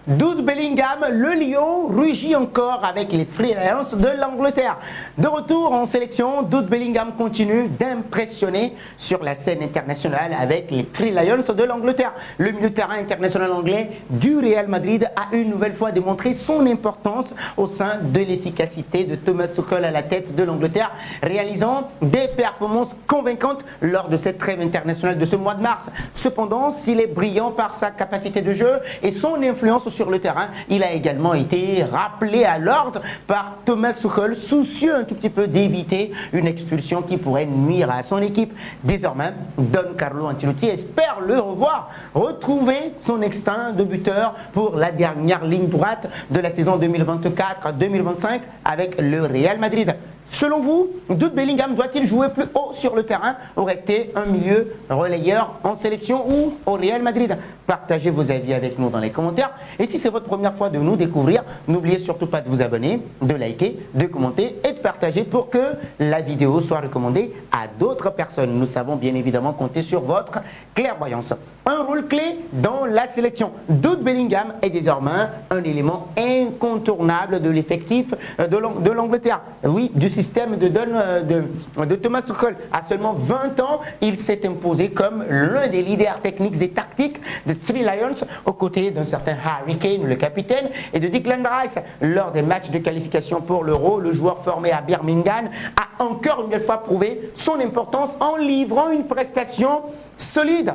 Jude Bellingham, le Lion, rugit encore avec les Three Lions de l'Angleterre. De retour en sélection, Jude Bellingham continue d'impressionner sur la scène internationale avec les Three Lions de l'Angleterre. Le milieu de terrain international anglais du Real Madrid a une nouvelle fois démontré son importance au sein de l'efficacité de Thomas Tuchel à la tête de l'Angleterre, réalisant des performances convaincantes lors de cette trêve internationale de ce mois de mars. Cependant, s'il est brillant par sa capacité de jeu et son influence sur le terrain, il a également été rappelé à l'ordre par Thomas Tuchel, soucieux un tout petit peu d'éviter une expulsion qui pourrait nuire à son équipe. Désormais, Don Carlo Ancelotti espère le revoir, retrouver son instinct de buteur pour la dernière ligne droite de la saison 2024-2025 avec le Real Madrid. Selon vous, Jude Bellingham doit-il jouer plus haut sur le terrain ou rester un milieu relayeur en sélection ou au Real Madrid? Partagez vos avis avec nous dans les commentaires. Et si c'est votre première fois de nous découvrir, n'oubliez surtout pas de vous abonner, de liker, de commenter et de partager pour que la vidéo soit recommandée à d'autres personnes. Nous savons bien évidemment compter sur votre clairvoyance. Un rôle clé dans la sélection. Jude Bellingham est désormais un élément incontournable de l'effectif de l'Angleterre. Oui, du système de Thomas Tuchel. À seulement 20 ans, il s'est imposé comme l'un des leaders techniques et tactiques des Three Lions aux côtés d'un certain Harry Kane, le capitaine, et de Declan Rice. Lors des matchs de qualification pour l'Euro, le joueur formé à Birmingham a encore une fois prouvé son importance en livrant une prestation solide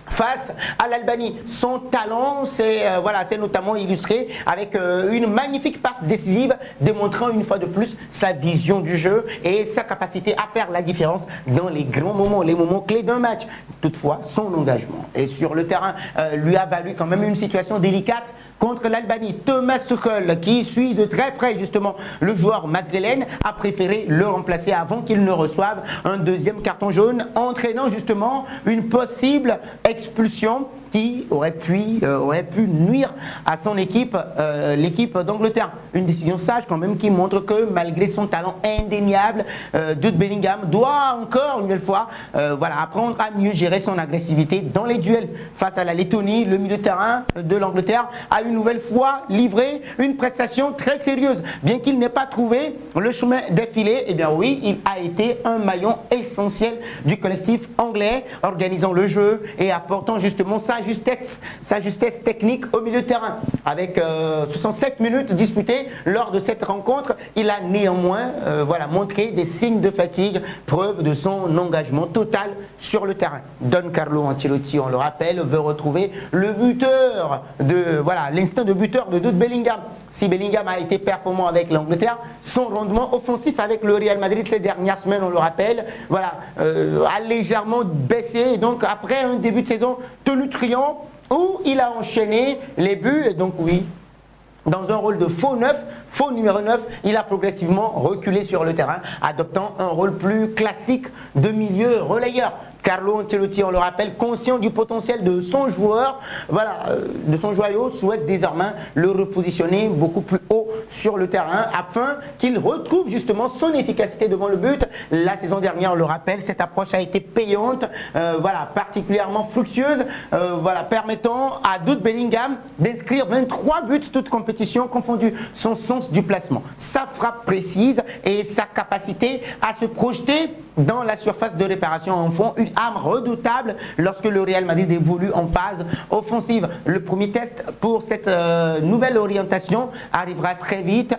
face à l'Albanie. Son talent c'est notamment illustré avec une magnifique passe décisive démontrant une fois de plus sa vision du jeu et sa capacité à faire la différence dans les grands moments, les moments clés d'un match. Toutefois, son engagement et sur le terrain lui a valu quand même une situation délicate contre l'Albanie. Thomas Tuchel, qui suit de très près justement le joueur madrilène, a préféré le remplacer avant qu'il ne reçoive un deuxième carton jaune, entraînant justement une possible expulsion qui aurait pu nuire à son équipe, l'équipe d'Angleterre. Une décision sage quand même qui montre que malgré son talent indéniable, Jude Bellingham doit encore une fois apprendre à mieux gérer son agressivité dans les duels. Face à la Lettonie, le milieu de terrain de l'Angleterre a une nouvelle fois livré une prestation très sérieuse. Bien qu'il n'ait pas trouvé le chemin défilé, eh bien oui, il a été un maillon essentiel du collectif anglais, organisant le jeu et apportant justement sa justesse technique au milieu de terrain. Avec 67 minutes disputées lors de cette rencontre, il a néanmoins montré des signes de fatigue, preuve de son engagement total sur le terrain. Don Carlo Ancelotti, on le rappelle, veut retrouver le buteur l'instinct de buteur de Jude Bellingham. Si Bellingham a été performant avec l'Angleterre, son rendement offensif avec le Real Madrid ces dernières semaines, on le rappelle, a légèrement baissé. Et donc après un début de saison tonitruant où il a enchaîné les buts, et donc oui, dans un rôle de faux numéro 9, il a progressivement reculé sur le terrain, adoptant un rôle plus classique de milieu relayeur. Carlo Ancelotti, on le rappelle, conscient du potentiel de son joueur, de son joyau, souhaite désormais le repositionner beaucoup plus haut sur le terrain afin qu'il retrouve justement son efficacité devant le but. La saison dernière, on le rappelle, cette approche a été payante, particulièrement fructueuse, permettant à Jude Bellingham d'inscrire 23 buts, toutes compétitions confondues. Son sens du placement, sa frappe précise et sa capacité à se projeter dans la surface de réparation en fond, une arme redoutable lorsque le Real Madrid évolue en phase offensive. Le premier test pour cette nouvelle orientation arrivera très vite,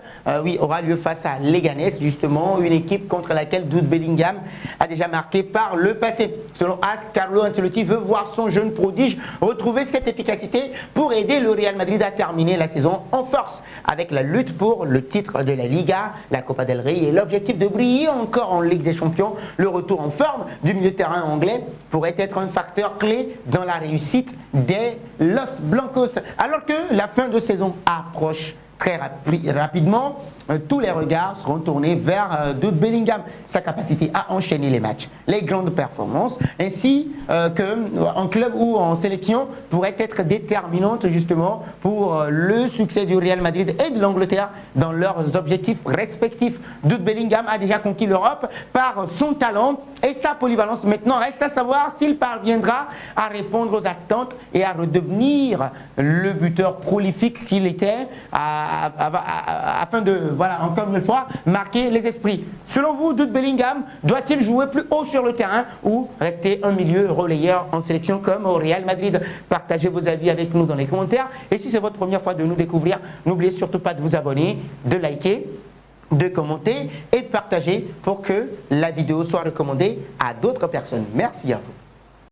aura lieu face à Leganés, justement, une équipe contre laquelle Jude Bellingham a déjà marqué par le passé. Selon AS, Carlo Ancelotti veut voir son jeune prodige retrouver cette efficacité pour aider le Real Madrid à terminer la saison en force, avec la lutte pour le titre de la Liga, la Copa del Rey et l'objectif de briller encore en Ligue des Champions. Le retour en forme du milieu de terrain anglais pourrait être un facteur clé dans la réussite des Los Blancos. Alors que la fin de saison approche très rapidement, tous les regards seront tournés vers Jude Bellingham, sa capacité à enchaîner les matchs, les grandes performances, ainsi qu'en club ou en sélection pourrait être déterminante justement pour le succès du Real Madrid et de l'Angleterre dans leurs objectifs respectifs. Jude Bellingham a déjà conquis l'Europe par son talent et sa polyvalence. Maintenant, reste à savoir s'il parviendra à répondre aux attentes et à redevenir le buteur prolifique qu'il était afin de, voilà, encore une fois, marquer les esprits. Selon vous, Jude Bellingham doit-il jouer plus haut sur le terrain ou rester un milieu relayeur en sélection comme au Real Madrid? Partagez vos avis avec nous dans les commentaires. Et si c'est votre première fois de nous découvrir, n'oubliez surtout pas de vous abonner, de liker, de commenter et de partager pour que la vidéo soit recommandée à d'autres personnes. Merci à vous.